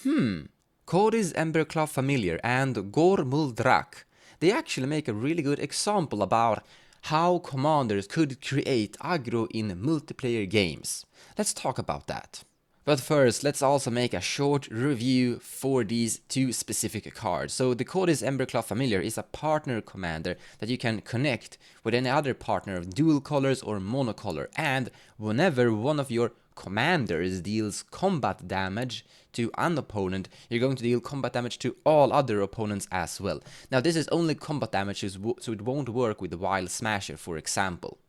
Kodis Emberclaw Familiar and Gormuldrak, they actually make a really good example about how commanders could create aggro in multiplayer games. Let's talk about that. But first, let's also make a short review for these two specific cards. So the Kodis Emberclaw Familiar is a partner commander that you can connect with any other partner of dual colors or monocolor, and whenever one of your commanders deals combat damage to an opponent, you're going to deal combat damage to all other opponents as well. Now this is only combat damage, so it won't work with the Wild Smasher, for example.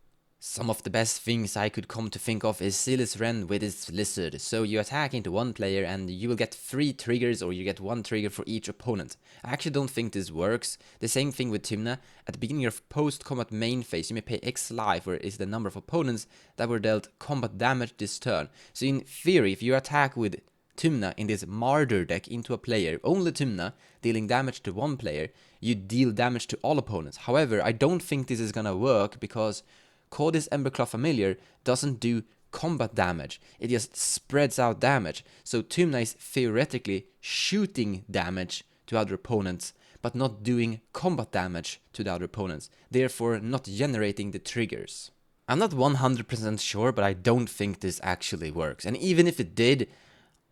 Some of the best things I could come to think of is Silas Wren with his Lizard. So you attack into one player and you will get 3 triggers, or you get 1 trigger for each opponent. I actually don't think this works. The same thing with Tymna. At the beginning of post-combat main phase, you may pay X life, where is the number of opponents that were dealt combat damage this turn. So in theory, if you attack with Tymna in this Martyr deck into a player, only Tymna, dealing damage to one player, you deal damage to all opponents. However, I don't think this is gonna work because Kodis Emberclaw Familiar doesn't do combat damage, it just spreads out damage. So Tymna is theoretically shooting damage to other opponents, but not doing combat damage to the other opponents, therefore not generating the triggers. I'm not 100% sure, but I don't think this actually works. And even if it did,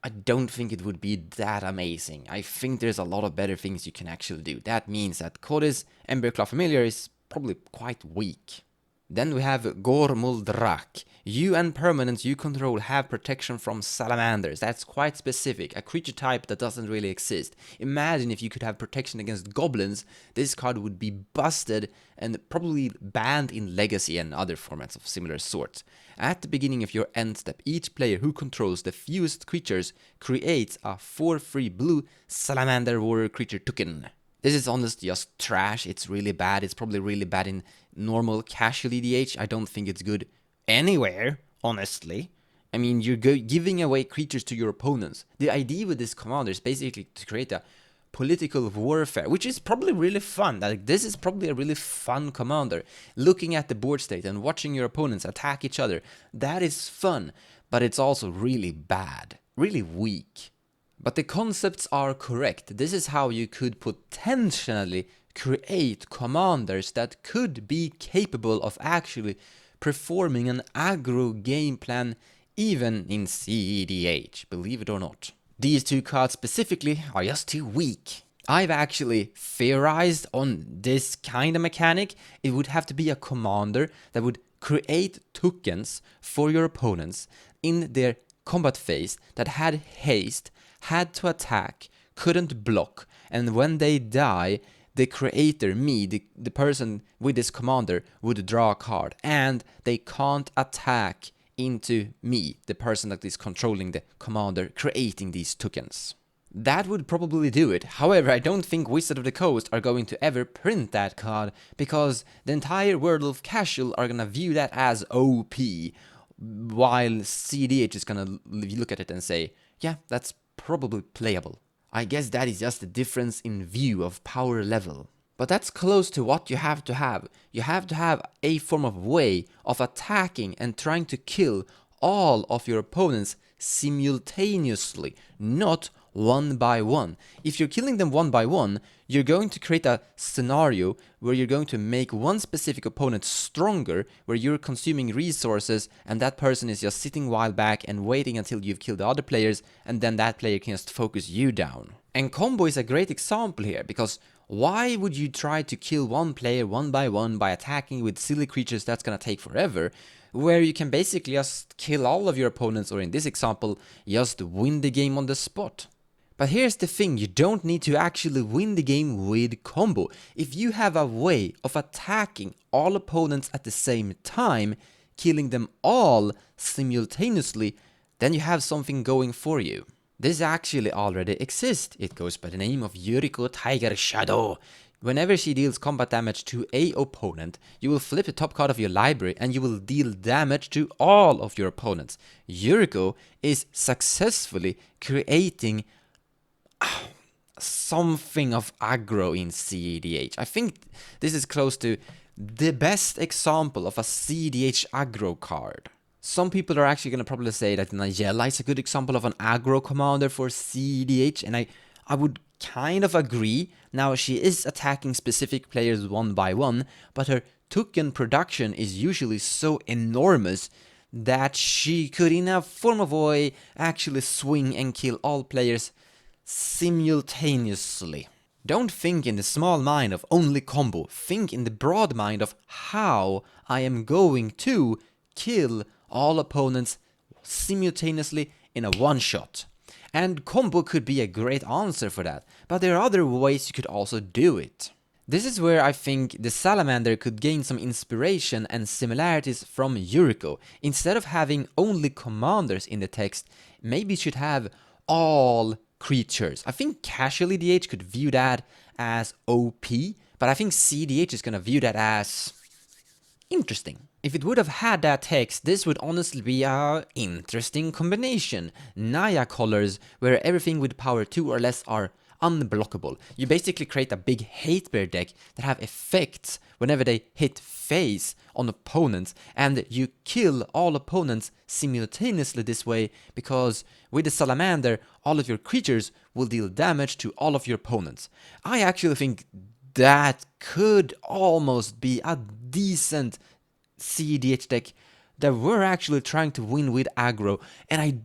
I don't think it would be that amazing. I think there's a lot of better things you can actually do. That means that Kodis Emberclaw Familiar is probably quite weak. Then we have Gormuldrak. You and permanents you control have protection from salamanders. That's quite specific, a creature type that doesn't really exist. Imagine if you could have protection against goblins, this card would be busted and probably banned in Legacy and other formats of similar sorts. At the beginning of your end step, each player who controls the fewest creatures creates a 4/3 blue salamander warrior creature token. This is honestly just trash. It's really bad. It's probably really bad in normal casual EDH. I don't think it's good anywhere, honestly. I mean, you're giving away creatures to your opponents. The idea with this commander is basically to create a political warfare, which is probably really fun. Like, this is probably a really fun commander. Looking at the board state and watching your opponents attack each other, that is fun, but it's also really bad, really weak. But the concepts are correct. This is how you could potentially create commanders that could be capable of actually performing an aggro game plan even in cEDH, believe it or not. These two cards specifically are just too weak. I've actually theorized on this kind of mechanic. It would have to be a commander that would create tokens for your opponents in their combat phase that had haste, had to attack, couldn't block, and when they die, the creator, me, the person with this commander, would draw a card, and they can't attack into me, the person that is controlling the commander, creating these tokens. That would probably do it. However, I don't think Wizard of the Coast are going to ever print that card, because the entire world of casual are gonna view that as OP, while cEDH is gonna look at it and say, yeah, that's probably playable. I guess that is just the difference in view of power level. But that's close to what you have to have. You have to have a form of way of attacking and trying to kill all of your opponents simultaneously, not one by one. If you're killing them one by one, you're going to create a scenario where you're going to make one specific opponent stronger, where you're consuming resources and that person is just sitting a while back and waiting until you've killed the other players, and then that player can just focus you down. And combo is a great example here, because why would you try to kill one player one by attacking with silly creatures that's gonna take forever, where you can basically just kill all of your opponents, or in this example, just win the game on the spot? But here's the thing, you don't need to actually win the game with combo. If you have a way of attacking all opponents at the same time, killing them all simultaneously, then you have something going for you. This actually already exists. It goes by the name of Yuriko Tiger Shadow. Whenever she deals combat damage to a opponent, you will flip the top card of your library and you will deal damage to all of your opponents. Yuriko is successfully creating something of aggro in cEDH. I think this is close to the best example of a cEDH aggro card. Some people are actually going to probably say that Nigella is a good example of an aggro commander for cEDH, and I would kind of agree. Now, she is attacking specific players one by one, but her token production is usually so enormous that she could, in a form of way, actually swing and kill all players simultaneously. Don't think in the small mind of only combo, think in the broad mind of how I am going to kill all opponents simultaneously in a one shot. And combo could be a great answer for that, but there are other ways you could also do it. This is where I think the Salamander could gain some inspiration and similarities from Yuriko. Instead of having only commanders in the text, maybe it should have all creatures. I think casual EDH could view that as OP, but I think cEDH is gonna view that as interesting. If it would have had that text, this would honestly be a interesting combination. Naya colors, where everything with power 2 or less are unblockable. You basically create a big hate bear deck that have effects whenever they hit face on opponents, and you kill all opponents simultaneously this way, because with the Salamander, all of your creatures will deal damage to all of your opponents. I actually think that could almost be a decent cEDH deck that we're actually trying to win with aggro, and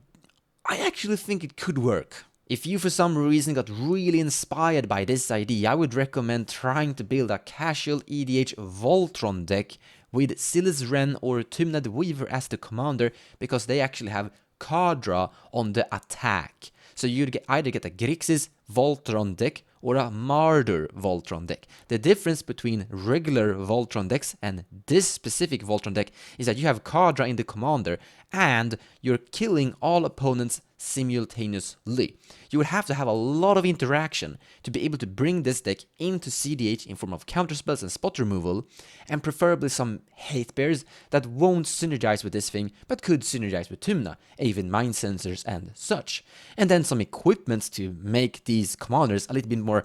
I actually think it could work. If you for some reason got really inspired by this idea, I would recommend trying to build a casual EDH Voltron deck with Silas Wren or Tymna the Weaver as the commander, because they actually have card draw on the attack. So you'd either get a Grixis Voltron deck or a Marder Voltron deck. The difference between regular Voltron decks and this specific Voltron deck is that you have card draw in the commander and you're killing all opponents simultaneously. You would have to have a lot of interaction to be able to bring this deck into cEDH in form of counterspells and spot removal, and preferably some hate bears that won't synergize with this thing, but could synergize with Tymna, even mind sensors and such. And then some equipments to make these commanders a little bit more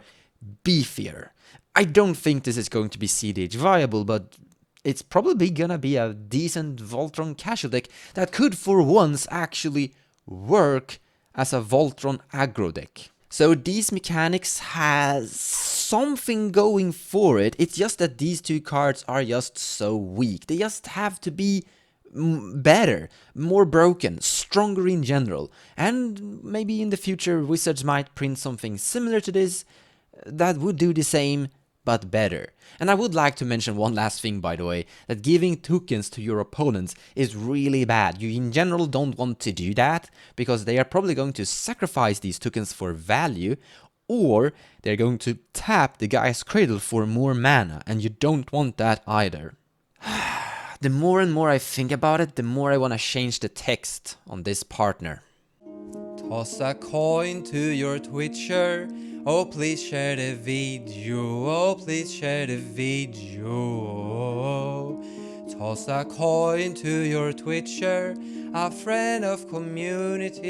beefier. I don't think this is going to be cEDH viable, but it's probably gonna be a decent Voltron casual deck that could for once actually work as a Voltron aggro deck. So these mechanics has something going for it. It's just that these two cards are just so weak. They just have to be better, more broken, stronger in general. And maybe in the future Wizards might print something similar to this that would do the same but better. And I would like to mention one last thing, by the way, that giving tokens to your opponents is really bad. You in general don't want to do that, because they are probably going to sacrifice these tokens for value, or they're going to tap the guy's cradle for more mana, and you don't want that either. The more and more I think about it, the more I want to change the text on this partner. Toss a coin to your Twitcher. Oh, please share the video. Oh, please share the video. Toss a coin to your Twitcher, a friend of communities.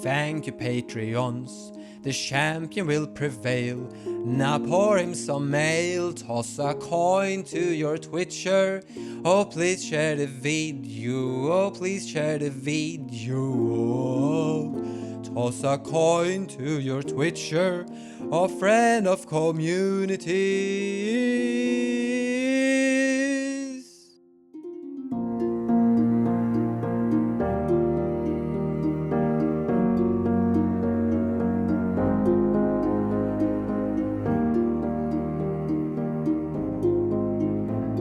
Thank you, Patreons. The champion will prevail. Now pour him some mail. Toss a coin to your Twitcher. Oh, please share the video. Oh, please share the video. Toss a coin to your Twitcher, a friend of community.